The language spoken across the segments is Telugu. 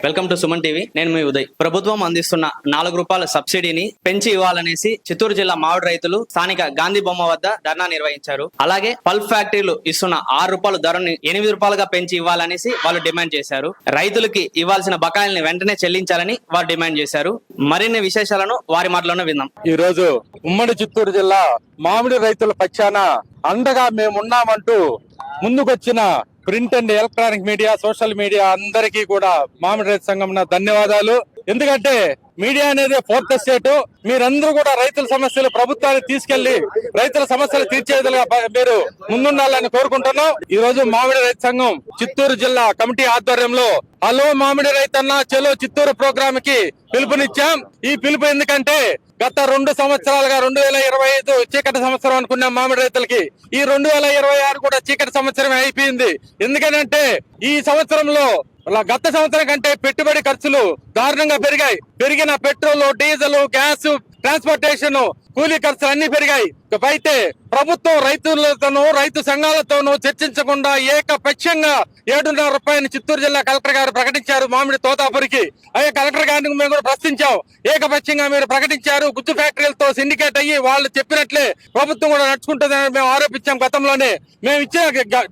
Welcome to Suman TV. నేను మీ ఉదయ్. ప్రభుత్వం అందిస్తున్న ₹4 సబ్సిడీని పెంచి ఇవ్వాలనేసి చిత్తూరు జిల్లా మామిడి రైతులు స్థానిక గాంధీ బొమ్మ వద్ద ధర్నా నిర్వహించారు. అలాగే పల్ప్ ఫ్యాక్టరీలు ఇస్తున్న ₹6 ధరని ₹8గా పెంచి ఇవ్వాలనేసి వాళ్ళు డిమాండ్ చేశారు. రైతులకి ఇవ్వాల్సిన బకాయిల్ని వెంటనే చెల్లించాలని వారు డిమాండ్ చేశారు. మరిన్ని విశేషాలను వారి మాటలోనే విందాం. ఈ రోజు ఉమ్మడి చిత్తూరు జిల్లా మామిడి రైతుల పక్షాన అండగా మేమున్నామంటూ ముందుకొచ్చిన print and electronic media, social media అందరికీ కూడా మామిడి రైతు సంఘం ధన్యవాదాలు. ఎందుకంటే మీడియా అనేది ఫోర్త్ ఎస్టేట్. మీరందరూ కూడా రైతుల సమస్యలు ప్రభుత్వానికి తీసుకెళ్లి రైతుల సమస్యలు తీర్చేదిగా మీరు ముందుండాలని కోరుకుంటున్నాం. ఈ రోజు మామిడి రైతు సంఘం చిత్తూరు జిల్లా కమిటీ ఆధ్వర్యంలో హలో మామిడి రైతన్న చలో చిత్తూరు ప్రోగ్రామ్ కి పిలుపునిచ్చాం. ఈ పిలుపు ఎందుకంటే గత 2 సంవత్సరాలుగా 2025 చీకటి సంవత్సరం అనుకున్నాం మామిడి రైతులకి. ఈ 2026 కూడా చీకటి సంవత్సరమే అయిపోయింది. ఎందుకంటే ఈ సంవత్సరంలో గత సంవత్సరం కంటే పెట్టుబడి ఖర్చులు దారుణంగా పెరిగాయి. పెరిగిన పెట్రోల్, డీజిల్, గ్యాస్, ట్రాన్స్పోర్టేషన్, కూలీ ఖర్చులు అన్ని పెరిగాయి. అయితే ప్రభుత్వం రైతులతోనూ రైతు సంఘాలతోనూ చర్చించకుండా ఏకపక్షంగా ₹7.5 చిత్తూరు జిల్లా కలెక్టర్ గారు ప్రకటించారు మామిడి తోతాపురికి. అయ్యే కలెక్టర్ గారిని మేము కూడా ప్రశ్నించాం. ఏకపక్షంగా మీరు ప్రకటించారు. గుజ్జు ఫ్యాక్టరీలతో సిండికేట్ అయ్యి వాళ్ళు చెప్పినట్లే ప్రభుత్వం కూడా నడుచుకుంటుందని మేము ఆరోపించాం. గతంలోనే మేము ఇచ్చిన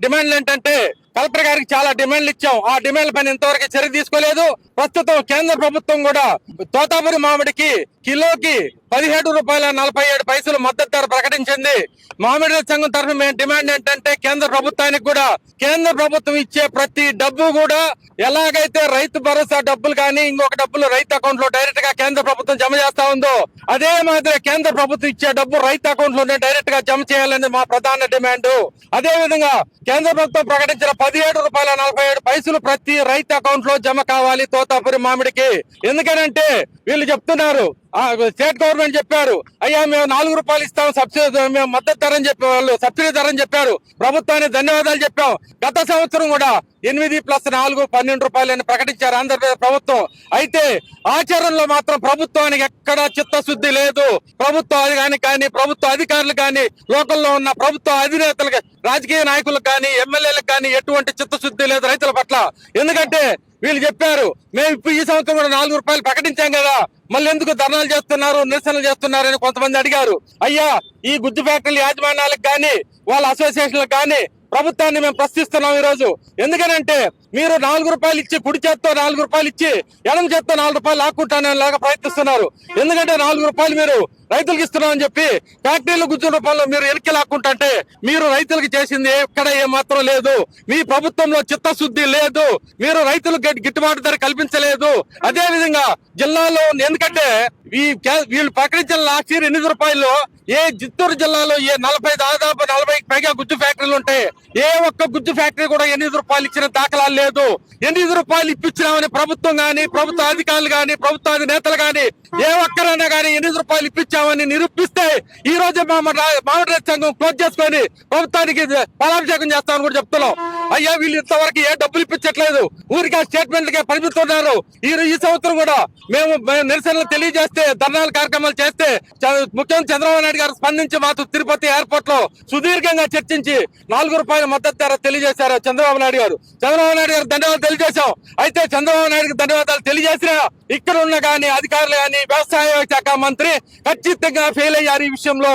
డిమాండ్లు ఏంటంటే కలెక్టర్ గారికి చాలా డిమాండ్లు ఇచ్చాం. ఆ డిమాండ్ల పైన ఇంతవరకు చర్య తీసుకోలేదు. ప్రస్తుతం కేంద్ర ప్రభుత్వం కూడా తోతాపురి మామిడికి కిలోకి ₹17.47 మద్దతు ధర ప్రకటించింది. మామిడి రైతు సంఘం తరఫున మేము డిమాండ్ ఏంటంటే కేంద్ర ప్రభుత్వానికి కూడా కేంద్ర ప్రభుత్వం ఇచ్చే ప్రతి డబ్బు కూడా ఎలాగైతే రైతు భరోసా డబ్బులు కానీ ఇంకొక డబ్బులు రైతు అకౌంట్ లో డైరెక్ట్ గా కేంద్ర ప్రభుత్వం జమ చేస్తా ఉందో అదే మాదిరి కేంద్ర ప్రభుత్వం ఇచ్చే డబ్బు రైతు అకౌంట్ లోనే డైరెక్ట్ గా జమ చేయాలని మా ప్రధాన డిమాండ్. అదే విధంగా కేంద్ర ప్రభుత్వం ప్రకటించిన ₹17.47 ప్రతి రైతు అకౌంట్ లో జమ కావాలి తోతాపురి మామిడికి. ఎందుకనంటే వీళ్ళు చెప్తున్నారు, స్టేట్ గవర్నమెంట్ చెప్పారు, అయ్యా మేము ₹4 ఇస్తాం సబ్సిడీ, మేము మద్దతు ధర అని చెప్పి వాళ్ళు సబ్సిడీ ధర అని చెప్పారు. ప్రభుత్వానికి ధన్యవాదాలు చెప్పాం. గత సంవత్సరం కూడా 8+4 ₹12 అని ప్రకటించారు ఆంధ్రప్రదేశ్ ప్రభుత్వం. అయితే ఆచరణలో మాత్రం ప్రభుత్వానికి ఎక్కడా చిత్తశుద్ధి లేదు. ప్రభుత్వానికి కానీ ప్రభుత్వ అధికారులు కానీ లోకల్లో ఉన్న ప్రభుత్వ అధినేతలకు, రాజకీయ నాయకులకు కానీ ఎమ్మెల్యేలకు కానీ ఎటువంటి చిత్తశుద్ధి లేదు రైతుల పట్ల. ఎందుకంటే వీళ్ళు చెప్పారు మేము ఇప్పుడు ఈ సంవత్సరం కూడా ₹4 ప్రకటించాం కదా, మళ్ళీ ఎందుకు ధర్నాలు చేస్తున్నారు, నిరసనలు చేస్తున్నారు అని కొంతమంది అడిగారు. అయ్యా ఈ గుజ్జు ఫ్యాక్టరీల యాజమాన్యాలకు కానీ వాళ్ళ అసోసియేషన్లకు కానీ ప్రభుత్వాన్ని మేము ప్రశ్నిస్తున్నాం ఈ రోజు. ఎందుకనంటే మీరు ₹4 ఇచ్చి కుడి చేత్తో ₹4 ఇచ్చి ఎడమ చేత్తో ₹4 లాక్కుంటానే లాగా ప్రయత్నిస్తున్నారు. ఎందుకంటే ₹4 మీరు రైతులకు ఇస్తున్నామని చెప్పి ఫ్యాక్టరీలు గుజ్జు రూపంలో మీరు ఎలికి లాక్కుంటే మీరు రైతులకు చేసింది ఎక్కడ ఏమాత్రం లేదు. మీ ప్రభుత్వంలో చిత్తశుద్ధి లేదు. మీరు రైతులకు గిట్టుబాటు ధర కల్పించలేదు. అదే విధంగా జిల్లాలో ఎందుకంటే వీళ్ళు ప్రకటించిన లాస్ట్ ఇయర్ ₹8 ఏ చిత్తూరు జిల్లాలో దాదాపు 40కి పైగా గుజ్జు ఫ్యాక్టరీలు ఉంటాయి. ఏ ఒక్క గుజ్జు ఫ్యాక్టరీ కూడా ₹8 ఇచ్చిన దాఖలాలు లేదు. ₹8 ఇప్పించినామని ప్రభుత్వం గాని, ప్రభుత్వ అధికారులు గాని, ప్రభుత్వ నేతలు గాని ఏ ఒక్కరైనా గానీ ₹8 ఇప్పించామని నిరూపిస్తే ఈ రోజు మామిడి రైతు సంఘం క్లోజ్ చేసుకొని ప్రభుత్వానికి పాలాభిషేకం చేస్తామని కూడా చెప్తున్నాం. అయ్యా వీళ్ళు ఇంతవరకు ఏ డబ్బులు ఇప్పించట్లేదు. ఊరికి స్టేట్మెంట్లకే పరిమితున్నారు. ఈ సంవత్సరం కూడా మేము నిరసనలు తెలియజేస్తే, ధర్నాల కార్యక్రమాలు చేస్తే ముఖ్యమంత్రి చంద్రబాబు నాయుడు గారు స్పందించి మాతో తిరుపతి ఎయిర్పోర్ట్ లో సుదీర్ఘంగా చర్చించి ₹4 మద్దతు ధర తెలియజేశారు చంద్రబాబు నాయుడు గారు. చంద్రబాబు నాయుడు గారు ధన్యవాదాలు తెలియజేశాం. అయితే చంద్రబాబు నాయుడుకి ధన్యవాదాలు తెలియజేసిన ఇక్కడ ఉన్న గానీ అధికారులు గానీ వ్యవసాయ శాఖ మంత్రి ఖచ్చితంగా ఫెయిల్ అయ్యారు ఈ విషయంలో.